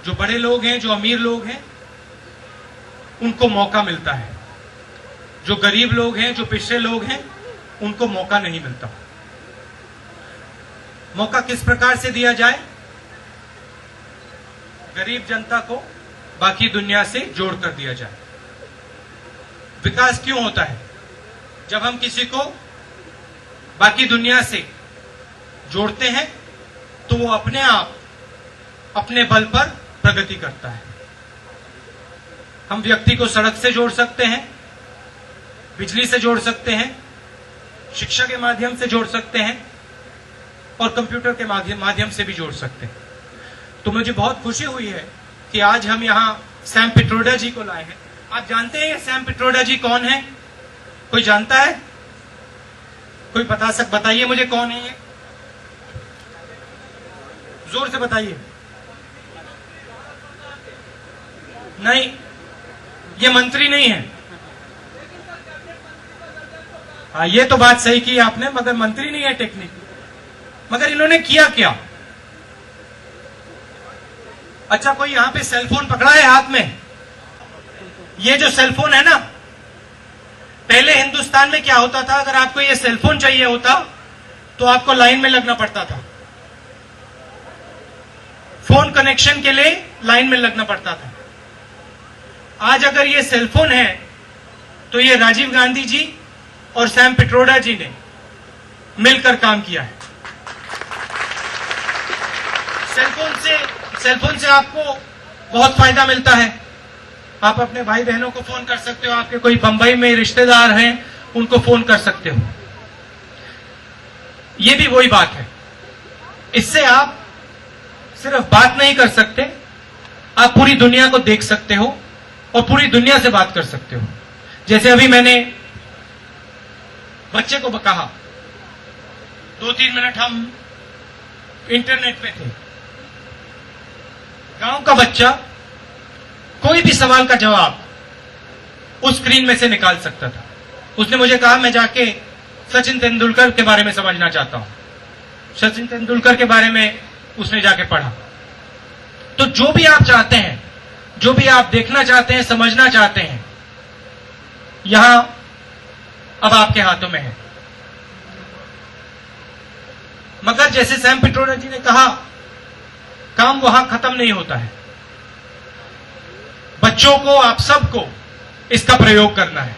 जो बड़े लोग हैं, जो अमीर लोग हैं, उनको मौका मिलता है। जो गरीब लोग हैं, जो पिछड़े लोग हैं, उनको मौका नहीं मिलता। मौका किस प्रकार से दिया जाए? गरीब जनता को बाकी दुनिया से जोड़ कर दिया जाए। विकास क्यों होता है? जब हम किसी को बाकी दुनिया से जोड़ते हैं तो वो अपने आप अपने बल पर प्रगति करता है। हम व्यक्ति को सड़क से जोड़ सकते हैं, बिजली से जोड़ सकते हैं, शिक्षा के माध्यम से जोड़ सकते हैं और कंप्यूटर के माध्यम से भी जोड़ सकते हैं। तो मुझे बहुत खुशी हुई है कि आज हम यहाँ सैम पिट्रोडा जी को लाए हैं। आप जानते हैं सैम पिट्रोडा जी कौन है? कोई जानता है? कोई बताइए मुझे कौन है ये? जोर से बताइए। नहीं, ये मंत्री नहीं है। हाँ, ये तो बात सही की आपने, मगर मंत्री नहीं है टेक्निक। मगर इन्होंने किया क्या? अच्छा, कोई यहां पे सेलफोन पकड़ा है हाथ में? ये जो सेलफोन है ना, पहले हिंदुस्तान में क्या होता था, अगर आपको ये सेलफोन चाहिए होता तो आपको लाइन में लगना पड़ता था। फोन कनेक्शन के लिए लाइन में लगना पड़ता था। आज अगर ये सेलफोन है तो ये राजीव गांधी जी और सैम पिट्रोडा जी ने मिलकर काम किया है। सेलफोन से आपको बहुत फायदा मिलता है। आप अपने भाई बहनों को फोन कर सकते हो, आपके कोई बंबई में रिश्तेदार हैं उनको फोन कर सकते हो। ये भी वही बात है। इससे आप सिर्फ बात नहीं कर सकते, आप पूरी दुनिया को देख सकते हो और पूरी दुनिया से बात कर सकते हो। जैसे अभी मैंने बच्चे को कहा, 2-3 मिनट हम इंटरनेट पे थे। गांव का बच्चा कोई भी सवाल का जवाब उस स्क्रीन में से निकाल सकता था। उसने मुझे कहा, मैं जाके सचिन तेंदुलकर के बारे में समझना चाहता हूं। सचिन तेंदुलकर के बारे में उसने जाके पढ़ा। तो जो भी आप चाहते हैं, जो भी आप देखना चाहते हैं, समझना चाहते हैं, यहां अब आपके हाथों में है। मगर जैसे सैम पिट्रोडा जी ने कहा, काम वहां खत्म नहीं होता है। बच्चों को, आप सबको इसका प्रयोग करना है।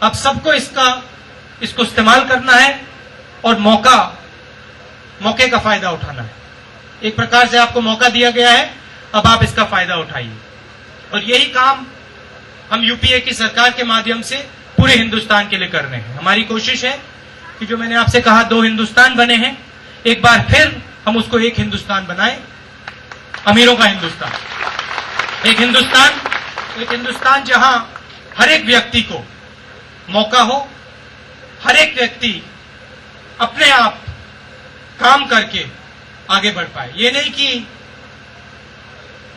आप सबको इसको इस्तेमाल करना है और मौके का फायदा उठाना है। एक प्रकार से आपको मौका दिया गया है, अब आप इसका फायदा उठाइए। और यही काम हम यूपीए की सरकार के माध्यम से पूरे हिंदुस्तान के लिए कर रहे हैं। हमारी कोशिश है कि जो मैंने आपसे कहा, 2 हिंदुस्तान बने हैं, एक बार फिर हम उसको एक हिंदुस्तान बनाएं, अमीरों का हिंदुस्तान। एक हिंदुस्तान जहां हर एक व्यक्ति को मौका हो, हर एक व्यक्ति अपने आप काम करके आगे बढ़ पाए। ये नहीं कि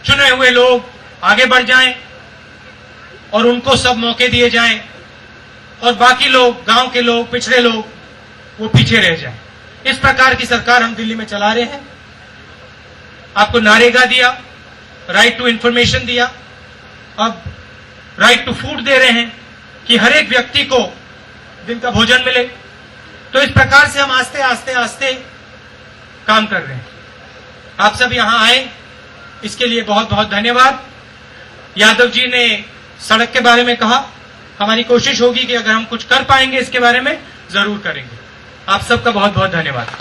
चुने हुए लोग आगे बढ़ जाएं और उनको सब मौके दिए जाएं और बाकी लोग, गांव के लोग, पिछड़े लोग, वो पीछे रह जाएं। इस प्रकार की सरकार हम दिल्ली में चला रहे हैं। आपको नरेगा दिया, राइट टू इंफॉर्मेशन दिया, अब राइट टू फूड दे रहे हैं कि हर एक व्यक्ति को दिन का भोजन मिले। तो इस प्रकार से हम आस्ते काम कर रहे हैं। आप सब यहां आए, इसके लिए बहुत बहुत धन्यवाद। यादव जी ने सड़क के बारे में कहा, हमारी कोशिश होगी कि अगर हम कुछ कर पाएंगे इसके बारे में जरूर करेंगे। आप सबका बहुत बहुत धन्यवाद।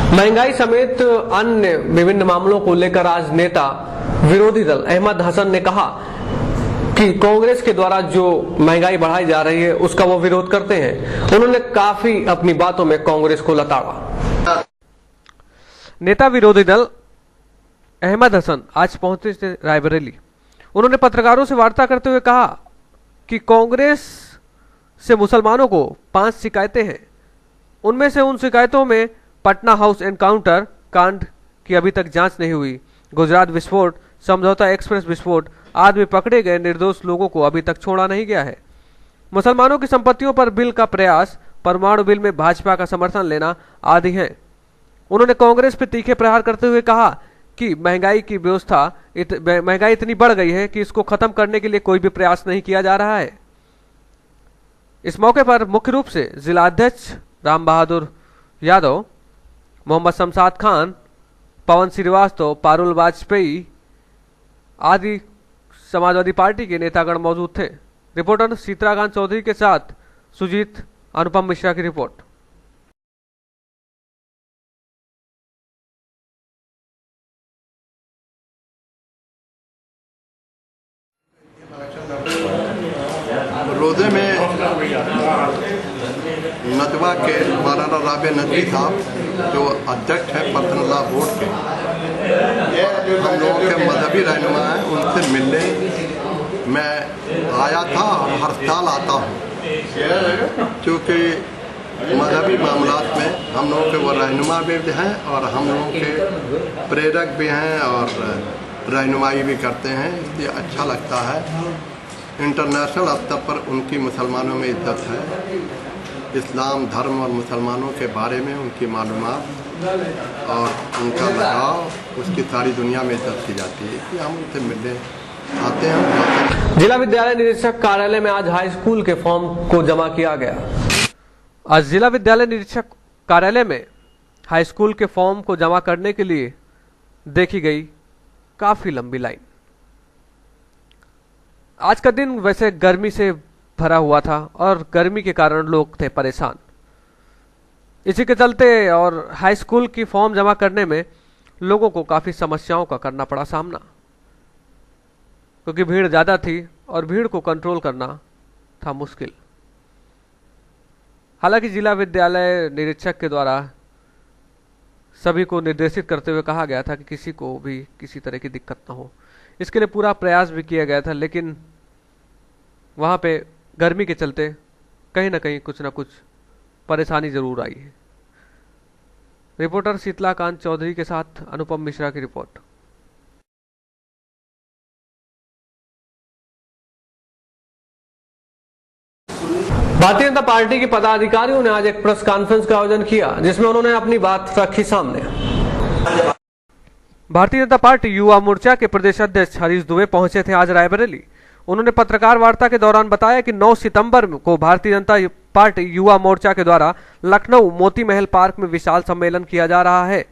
महंगाई समेत अन्य विभिन्न मामलों को लेकर आज नेता विरोधी दल अहमद हसन ने कहा कि कांग्रेस के द्वारा जो महंगाई बढ़ाई जा रही है उसका वो विरोध करते हैं। उन्होंने काफी अपनी बातों में कांग्रेस को लताड़ा। नेता विरोधी दल अहमद हसन आज पहुंचे थे रायबरेली उन्होंने पत्रकारों से वार्ता करते हुए कहा कि कांग्रेस से मुसलमानों को 5 शिकायतें हैं। उनमें से उन शिकायतों में पटना हाउस एनकाउंटर कांड की अभी तक जांच नहीं हुई, गुजरात विस्फोट, समझौता एक्सप्रेस विस्फोट आदि में पकड़े गए निर्दोष लोगों को अभी तक छोड़ा नहीं गया है। मुसलमानों की संपत्तियों पर बिल का प्रयास, परमाणु बिल में भाजपा का समर्थन लेना आदि हैं। उन्होंने कांग्रेस पर तीखे प्रहार करते हुए कहा कि महंगाई इतनी बढ़ गई है कि इसको खत्म करने के लिए कोई भी प्रयास नहीं किया जा रहा है। इस मौके पर मुख्य रूप से जिला अध्यक्ष राम बहादुर यादव, मोहम्मद शमशाद खान, पवन श्रीवास्तव, पारुल वाजपेयी आदि समाजवादी पार्टी के नेतागण मौजूद थे। रिपोर्टर सीताकांत चौधरी के साथ सुजीत, अनुपम मिश्रा की रिपोर्ट। रोजे में नजवा के मौलाना राबे नदवी साहब जो अध्यक्ष है पर्सनल बोर्ड के, हम लोगों के मजहबी रहनुमा हैं, उनसे मिलने मैं आया था और हर साल आता हूँ, क्योंकि मजहबी मामलात में हम लोगों के वो रहनुमा भी हैं और हम लोगों के प्रेरक भी हैं और रहनुमाई भी करते हैं, इसलिए अच्छा लगता है। इंटरनेशनल स्तर पर उनकी मुसलमानों में इज्जत है। इस्लाम धर्म और मुसलमानों के बारे में उनकी मालूमात और उनका लगाव, उसकी सारी दुनिया में इज्जत की जाती है, इसलिए हम उनसे मिलने आते हैं। जिला विद्यालय निरीक्षक कार्यालय में आज हाई स्कूल के फॉर्म को जमा किया गया। आज जिला विद्यालय निरीक्षक कार्यालय में हाई स्कूल के फॉर्म को जमा करने के लिए देखी गई काफी लंबी लाइन। आज का दिन वैसे गर्मी से भरा हुआ था और गर्मी के कारण लोग थे परेशान। इसी के चलते और हाई स्कूल की फॉर्म जमा करने में लोगों को काफी समस्याओं का करना पड़ा सामना, क्योंकि भीड़ ज्यादा थी और भीड़ को कंट्रोल करना था मुश्किल। हालांकि जिला विद्यालय निरीक्षक के द्वारा सभी को निर्देशित करते हुए कहा गया था कि किसी को भी किसी तरह की दिक्कत ना हो, इसके लिए पूरा प्रयास भी किया गया था, लेकिन वहां पे गर्मी के चलते कहीं ना कहीं कुछ ना कुछ परेशानी जरूर आई है। रिपोर्टर शीतलाकांत चौधरी के साथ अनुपम मिश्रा की रिपोर्ट। भारतीय जनता पार्टी के पदाधिकारियों ने आज एक प्रेस कॉन्फ्रेंस का आयोजन किया, जिसमें उन्होंने अपनी बात रखी सामने। भारतीय जनता पार्टी युवा मोर्चा के प्रदेश अध्यक्ष हरीश दुबे पहुंचे थे आज रायबरेली। उन्होंने पत्रकार वार्ता के दौरान बताया कि 9 सितंबर को भारतीय जनता पार्टी युवा मोर्चा के द्वारा लखनऊ मोती महल पार्क में विशाल सम्मेलन किया जा रहा है,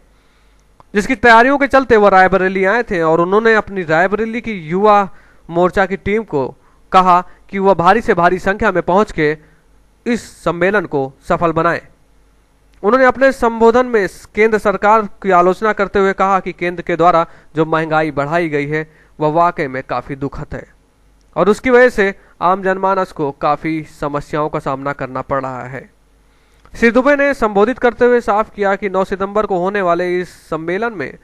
जिसकी तैयारियों के चलते वह रायबरेली आए थे और उन्होंने अपनी रायबरेली की युवा मोर्चा की टीम को कहा कि वह भारी से भारी संख्या में पहुंच के इस सम्मेलन को सफल बनाए। उन्होंने अपने संबोधन में केंद्र सरकार की आलोचना करते हुए कहा कि केंद्र के द्वारा जो महंगाई बढ़ाई गई है वह वाकई में काफी दुखद है और उसकी वजह से आम जनमानस को काफी समस्याओं का सामना करना पड़ रहा है। श्री दुबे ने संबोधित करते हुए साफ किया कि 9 सितंबर को होने वाले इस सम्मेलन में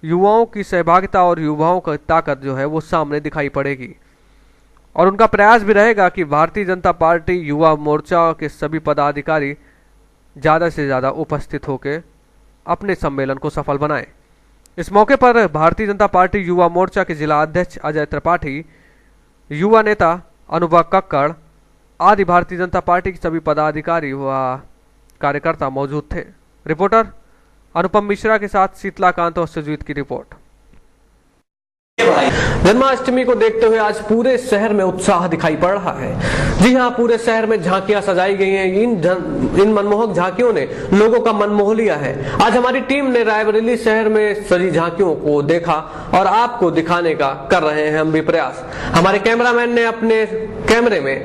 युवाओं की सहभागिता और युवाओं की ताकत जो है वो सामने दिखाई पड़ेगी और उनका प्रयास भी रहेगा कि भारतीय जनता पार्टी युवा मोर्चा के सभी पदाधिकारी ज़्यादा से ज़्यादा उपस्थित होकर अपने सम्मेलन को सफल बनाएं। इस मौके पर भारतीय जनता पार्टी युवा मोर्चा के जिला अध्यक्ष अजय त्रिपाठी, युवा नेता अनुभव कक्कड़ आदि भारतीय जनता पार्टी के सभी पदाधिकारी व कार्यकर्ता मौजूद थे। रिपोर्टर अनुपम मिश्रा के साथ शीतलाकांत और सुजीत की रिपोर्ट। जन्माष्टमी को देखते हुए आज पूरे शहर में उत्साह दिखाई पड़ रहा है। जी हां, पूरे शहर में झांकियां सजाई गई हैं। इन मनमोहक झांकियों ने लोगों का मन मोह लिया है। आज हमारी टीम ने रायबरेली शहर में सजी झांकियों को देखा और आपको दिखाने का कर रहे हैं हम भी प्रयास। हमारे कैमरामैन ने अपने कैमरे में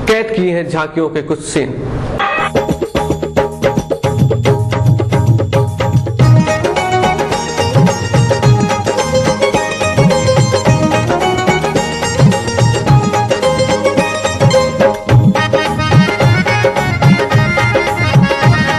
कैद किए हैं झांकियों के कुछ सीन।